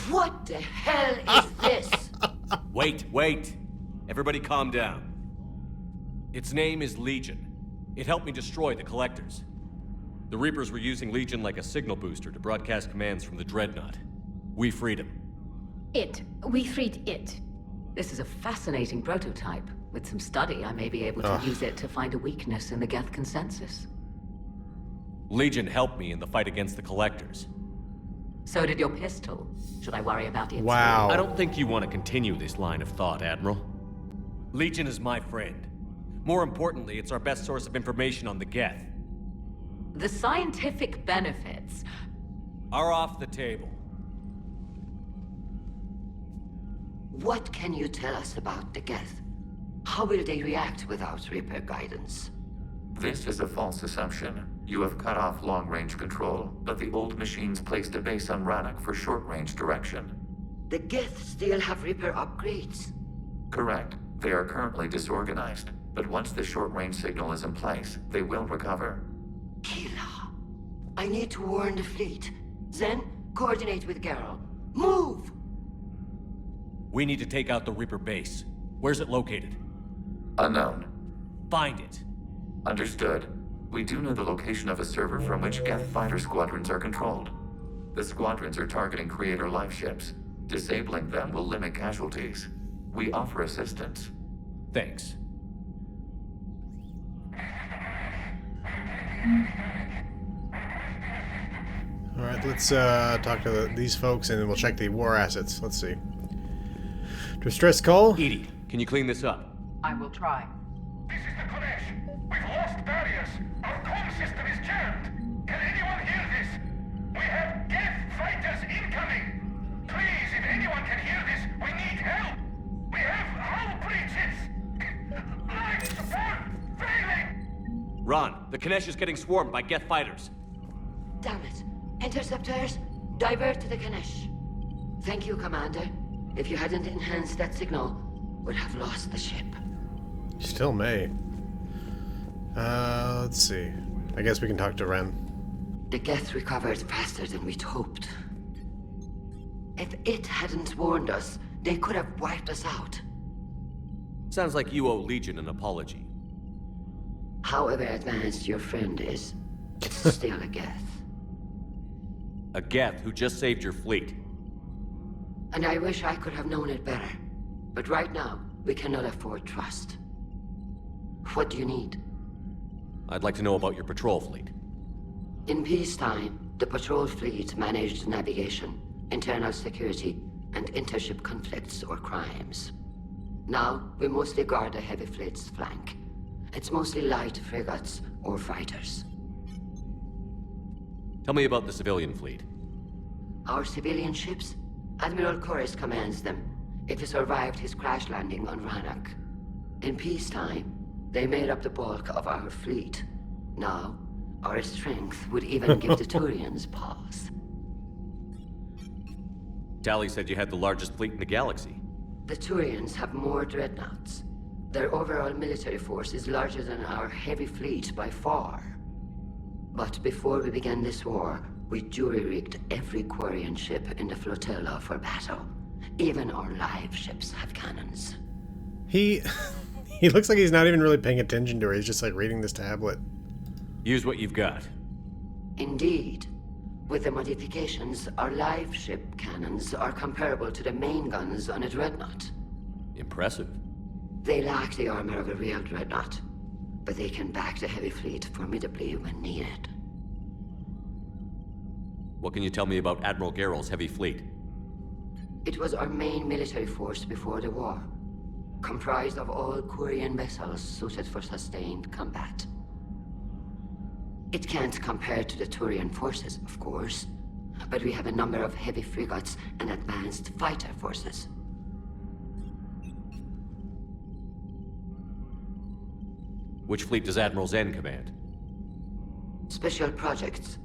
What the hell is this? Wait. Everybody calm down. Its name is Legion. It helped me destroy the Collectors. The Reapers were using Legion like a signal booster to broadcast commands from the Dreadnought. We freed him. We freed it. This is a fascinating prototype. With some study, I may be able to use it to find a weakness in the Geth consensus. Legion helped me in the fight against the Collectors. So did your pistol. Should I worry about it? Wow. I don't think you want to continue this line of thought, Admiral. Legion is my friend. More importantly, it's our best source of information on the Geth. The scientific benefits are off the table. What can you tell us about the Geth? How will they react without Reaper guidance? This is a false assumption. You have cut off long-range control, but the old machines placed a base on Rannoch for short-range direction. The Geth still have Reaper upgrades? Correct. They are currently disorganized, but once the short-range signal is in place, they will recover. Kila, I need to warn the fleet. Then, coordinate with Garrow. Move! We need to take out the Reaper base. Where's it located? Unknown. Find it. Understood. We do know the location of a server from which Geth fighter squadrons are controlled. The squadrons are targeting Creator life ships. Disabling them will limit casualties. We offer assistance. Thanks. Alright, let's talk to these folks and then we'll check the war assets. Let's see. Distress call? Edie, can you clean this up? I will try. This is the Kodesh. We've lost barriers. Our comm system is jammed. Can anyone hear this? We have Geth fighters incoming. Please, if anyone can hear this, we need help. We have hull breaches. Life support failing. Ron, the Kanesh is getting swarmed by Geth fighters. Damn it. Interceptors, divert to the Ganesh. Thank you, Commander. If you hadn't enhanced that signal, we'd have lost the ship. Still may. Let's see. I guess we can talk to Ren. The Geth recovered faster than we'd hoped. If it hadn't warned us, they could have wiped us out. Sounds like you owe Legion an apology. However advanced your friend is, it's still a Geth. A Geth who just saved your fleet. And I wish I could have known it better. But right now, we cannot afford trust. What do you need? I'd like to know about your patrol fleet. In peacetime, the patrol fleet managed navigation, internal security, and intership conflicts or crimes. Now, we mostly guard the heavy fleet's flank. It's mostly light frigates or fighters. Tell me about the civilian fleet. Our civilian ships? Admiral Corus commands them. It survived his crash landing on Rannoch. In peacetime, they made up the bulk of our fleet. Now, our strength would even give the Turians pause. Tally said you had the largest fleet in the galaxy. The Turians have more dreadnoughts. Their overall military force is larger than our heavy fleet by far. But before we began this war, we jury-rigged every Quarian ship in the flotilla for battle. Even our live ships have cannons. He looks like he's not even really paying attention to her. He's just like reading this tablet. Use what you've got. Indeed. With the modifications, our live ship cannons are comparable to the main guns on a dreadnought. Impressive. They lack the armor of a real dreadnought, but they can back the heavy fleet formidably when needed. What can you tell me about Admiral Geral's heavy fleet? It was our main military force before the war, comprised of all Quarian vessels suited for sustained combat. It can't compare to the Turian forces, of course, but we have a number of heavy frigates and advanced fighter forces. Which fleet does Admiral Zen command? Special projects.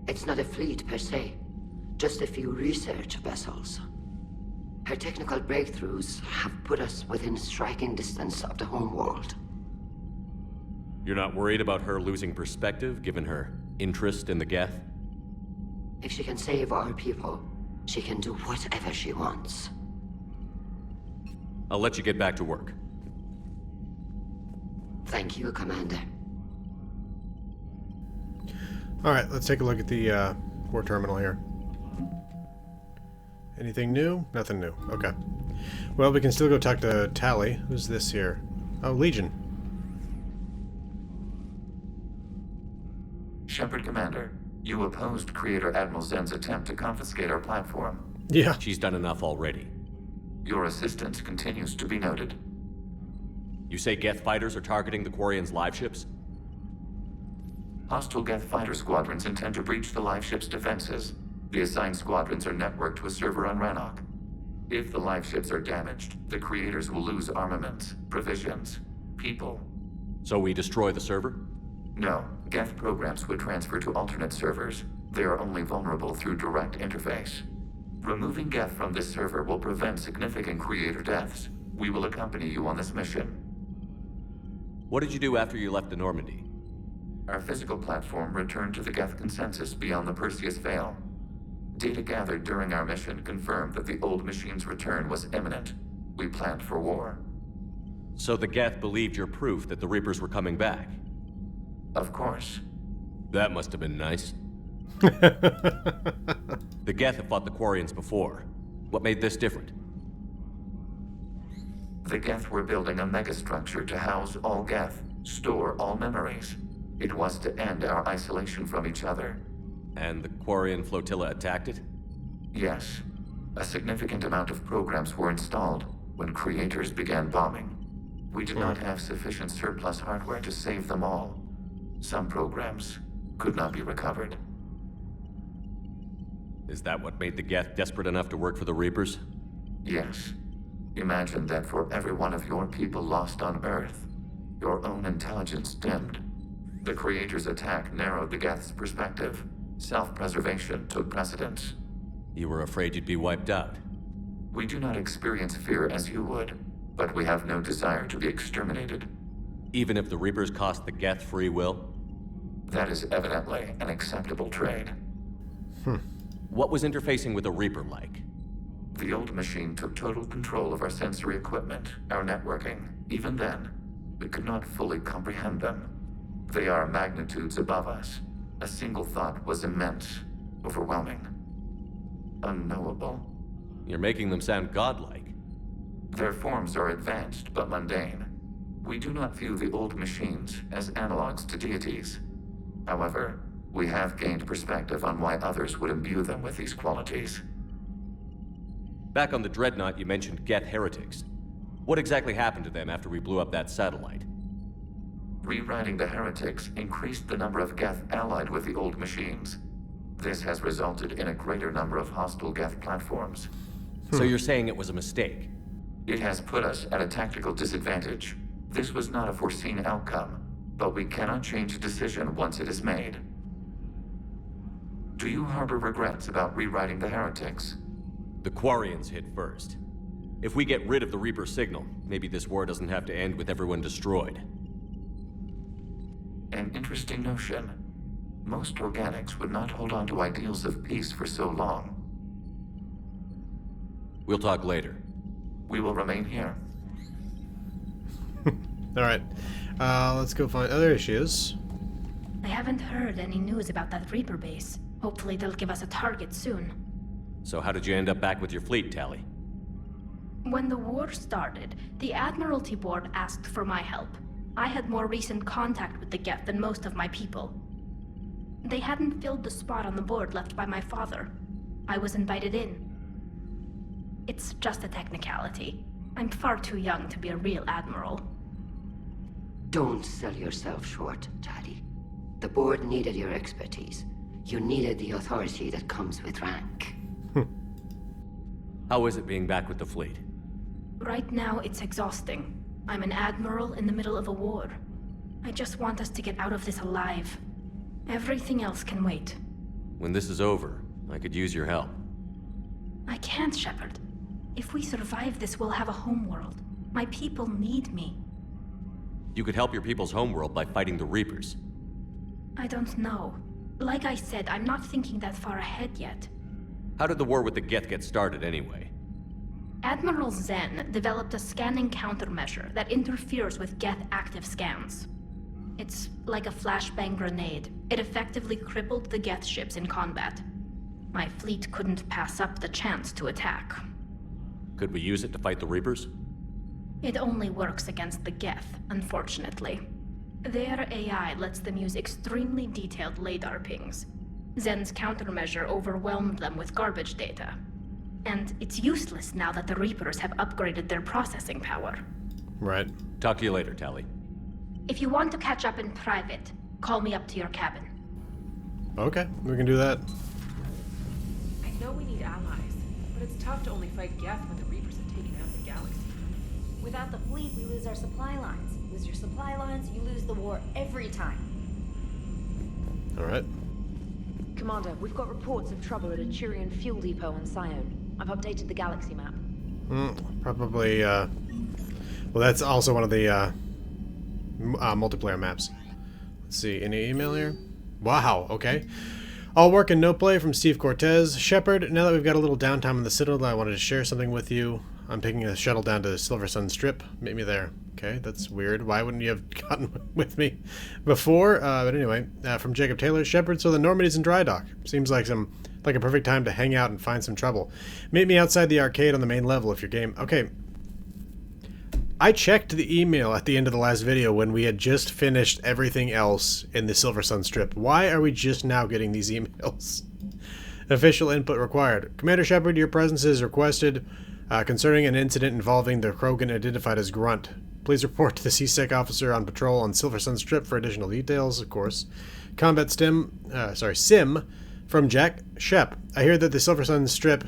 It's not a fleet per se, just a few research vessels. Her technical breakthroughs have put us within striking distance of the homeworld. You're not worried about her losing perspective, given her interest in the Geth? If she can save our people, she can do whatever she wants. I'll let you get back to work. Thank you, Commander. Alright, let's take a look at the core terminal here. Anything new? Nothing new. Okay. Well, we can still go talk to Tally. Who's this here? Oh, Legion. Shepard Commander, you opposed Creator Admiral Zen's attempt to confiscate our platform. Yeah. She's done enough already. Your assistance continues to be noted. You say Geth fighters are targeting the Quarians' live ships? Hostile Geth fighter squadrons intend to breach the live ship's defenses. The assigned squadrons are networked to a server on Rannoch. If the live ships are damaged, the creators will lose armaments, provisions, people. So we destroy the server? No, Geth programs would transfer to alternate servers. They are only vulnerable through direct interface. Removing Geth from this server will prevent significant creator deaths. We will accompany you on this mission. What did you do after you left the Normandy? Our physical platform returned to the Geth consensus beyond the Perseus Veil. Data gathered during our mission confirmed that the old machine's return was imminent. We planned for war. So the Geth believed your proof that the Reapers were coming back? Of course. That must have been nice. The Geth have fought the Quarians before. What made this different? The Geth were building a megastructure to house all Geth, store all memories. It was to end our isolation from each other. And the Quarian flotilla attacked it? Yes. A significant amount of programs were installed when creators began bombing. We did not have sufficient surplus hardware to save them all. Some programs could not be recovered. Is that what made the Geth desperate enough to work for the Reapers? Yes. Imagine that for every one of your people lost on Earth, your own intelligence dimmed. The Creator's attack narrowed the Geth's perspective. Self-preservation took precedence. You were afraid you'd be wiped out. We do not experience fear as you would, but we have no desire to be exterminated. Even if the Reapers cost the Geth free will? That is evidently an acceptable trade. What was interfacing with the Reaper like? The old machine took total control of our sensory equipment, our networking. Even then, we could not fully comprehend them. They are magnitudes above us. A single thought was immense, overwhelming, unknowable. You're making them sound godlike. Their forms are advanced but mundane. We do not view the old machines as analogs to deities. However, we have gained perspective on why others would imbue them with these qualities. Back on the Dreadnought, you mentioned Geth heretics. What exactly happened to them after we blew up that satellite? Rewriting the heretics increased the number of Geth allied with the old machines. This has resulted in a greater number of hostile Geth platforms. So you're saying it was a mistake? It has put us at a tactical disadvantage. This was not a foreseen outcome, but we cannot change a decision once it is made. Do you harbor regrets about rewriting the heretics? The Quarians hit first. If we get rid of the Reaper signal, maybe this war doesn't have to end with everyone destroyed. An interesting notion. Most organics would not hold on to ideals of peace for so long. We'll talk later. We will remain here. Alright. Let's go find other issues. I haven't heard any news about that Reaper base. Hopefully they'll give us a target soon. So how did you end up back with your fleet, Tali? When the war started, the Admiralty Board asked for my help. I had more recent contact with the Geth than most of my people. They hadn't filled the spot on the board left by my father. I was invited in. It's just a technicality. I'm far too young to be a real admiral. Don't sell yourself short, Tali. The board needed your expertise. You needed the authority that comes with rank. How is it being back with the fleet? Right now, it's exhausting. I'm an admiral in the middle of a war. I just want us to get out of this alive. Everything else can wait. When this is over, I could use your help. I can't, Shepard. If we survive this, we'll have a homeworld. My people need me. You could help your people's homeworld by fighting the Reapers. I don't know. Like I said, I'm not thinking that far ahead yet. How did the war with the Geth get started anyway? Admiral Zen developed a scanning countermeasure that interferes with Geth active scans. It's like a flashbang grenade. It effectively crippled the Geth ships in combat. My fleet couldn't pass up the chance to attack. Could we use it to fight the Reapers? It only works against the Geth, unfortunately. Their AI lets them use extremely detailed LADAR pings. Zen's countermeasure overwhelmed them with garbage data. And it's useless now that the Reapers have upgraded their processing power. Right. Talk to you later, Tali. If you want to catch up in private, call me up to your cabin. Okay, we can do that. I know we need allies, but it's tough to only fight Geth when the Reapers have taken out the galaxy. Without the fleet, we lose our supply lines. Lose your supply lines, you lose the war every time. Alright. Commander, we've got reports of trouble at a Turian fuel depot on Sione. I've updated the galaxy map. Probably, well, that's also one of the, multiplayer maps. Let's see, any email here? Wow, okay. All work and no play from Steve Cortez. Shepard, now that we've got a little downtime in the Citadel, I wanted to share something with you. I'm taking a shuttle down to Silver Sun Strip. Meet me there. Okay, that's weird. Why wouldn't you have gotten with me before? But anyway, from Jacob Taylor, Shepard, so the Normandy's in dry dock. Seems like a perfect time to hang out and find some trouble. Meet me outside the arcade on the main level if you're game. Okay. I checked the email at the end of the last video when we had just finished everything else in the Silver Sun Strip. Why are we just now getting these emails? Official input required. Commander Shepard, your presence is requested concerning an incident involving the Krogan identified as Grunt. Please report to the CSEC officer on patrol on Silver Sun Strip for additional details, of course. Combat sim from Jack Shep. I hear that the Silver Sun Strip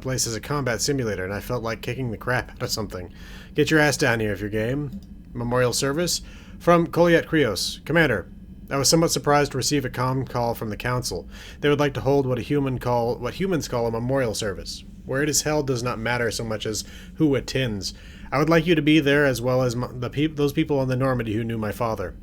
place is a combat simulator, and I felt like kicking the crap out of something. Get your ass down here if you're game. Memorial service from Koliet Krios. Commander, I was somewhat surprised to receive a comm call from the Council. They would like to hold what humans call a memorial service. Where it is held does not matter so much as who attends. I would like you to be there as well as those people on the Normandy who knew my father.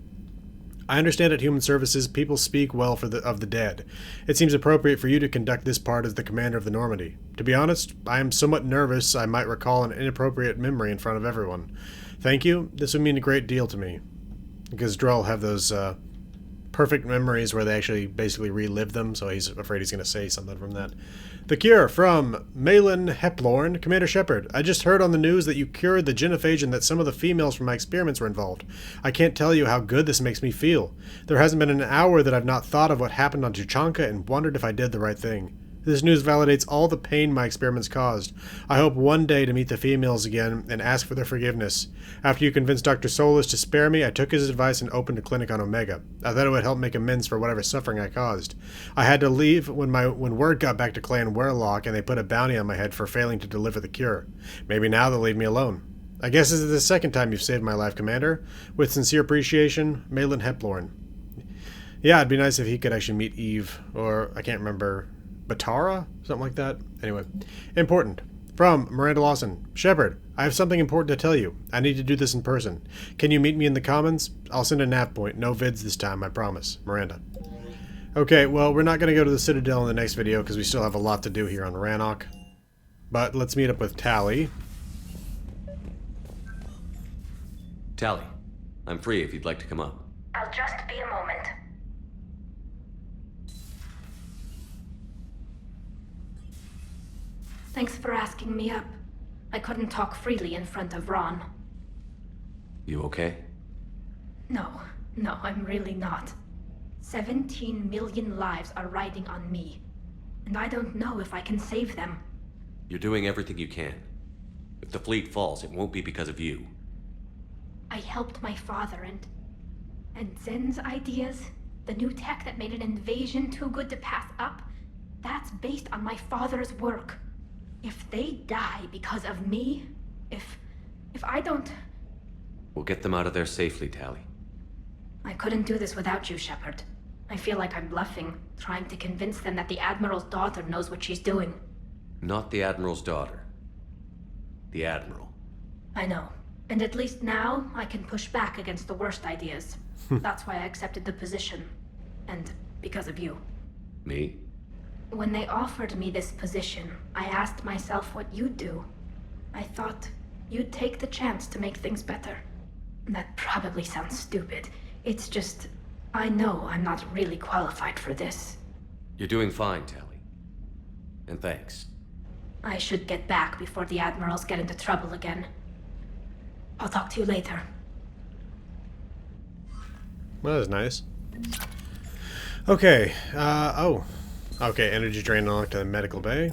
I understand at Human Services people speak well of the dead. It seems appropriate for you to conduct this part as the commander of the Normandy. To be honest, I am somewhat nervous I might recall an inappropriate memory in front of everyone. Thank you. This would mean a great deal to me. Because Drell have those perfect memories where they actually basically relive them, so he's afraid he's going to say something from that. The cure from Malin Heplorn. Commander Shepard, I just heard on the news that you cured the genophage and that some of the females from my experiments were involved. I can't tell you how good this makes me feel. There hasn't been an hour that I've not thought of what happened on Tuchanka and wondered if I did the right thing. This news validates all the pain my experiments caused. I hope one day to meet the females again and ask for their forgiveness. After you convinced Dr. Solis to spare me, I took his advice and opened a clinic on Omega. I thought it would help make amends for whatever suffering I caused. I had to leave when word got back to Clan Werlock and they put a bounty on my head for failing to deliver the cure. Maybe now they'll leave me alone. I guess this is the second time you've saved my life, Commander. With sincere appreciation, Malin Heplorn. Yeah, it'd be nice if he could actually meet Eve, or I can't remember... Batara? Something like that. Anyway. Important. From Miranda Lawson. Shepard, I have something important to tell you. I need to do this in person. Can you meet me in the Commons? I'll send a nav point. No vids this time, I promise. Miranda. Okay, well, we're not going to go to the Citadel in the next video because we still have a lot to do here on Rannoch. But let's meet up with Tali. Tali, I'm free if you'd like to come up. I'll just be a moment. Thanks for asking me up. I couldn't talk freely in front of Ron. You okay? No, I'm really not. 17 million lives are riding on me, and I don't know if I can save them. You're doing everything you can. If the fleet falls, it won't be because of you. I helped my father and Zen's ideas, the new tech that made an invasion too good to pass up, that's based on my father's work. If they die because of me, if I don't... We'll get them out of there safely, Tali. I couldn't do this without you, Shepard. I feel like I'm bluffing, trying to convince them that the Admiral's daughter knows what she's doing. Not the Admiral's daughter. The Admiral. I know. And at least now, I can push back against the worst ideas. That's why I accepted the position. And because of you. Me? When they offered me this position, I asked myself what you'd do. I thought you'd take the chance to make things better. That probably sounds stupid. It's just, I know I'm not really qualified for this. You're doing fine, Tali. And thanks. I should get back before the Admirals get into trouble again. I'll talk to you later. Well, that was nice. Okay, Okay, energy drain unlocked to the medical bay.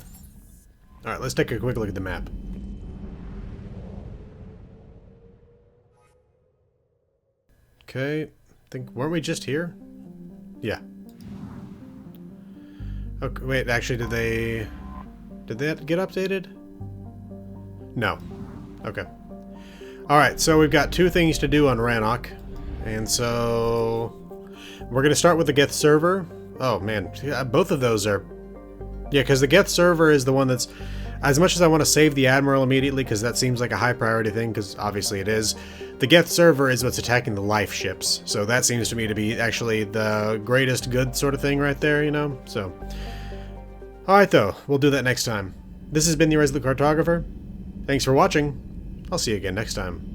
Alright, let's take a quick look at the map. Okay, weren't we just here? Yeah. Okay, wait, actually, did they get updated? No. Okay. Alright, so we've got two things to do on Rannoch. And so... we're going to start with the Geth server. Oh, man. Both of those are... Yeah, because the Geth server is the one that's... As much as I want to save the Admiral immediately, because that seems like a high priority thing, because obviously it is, the Geth server is what's attacking the life ships. So that seems to me to be actually the greatest good sort of thing right there, you know? So... Alright, though. We'll do that next time. This has been the Resolute Cartographer. Thanks for watching. I'll see you again next time.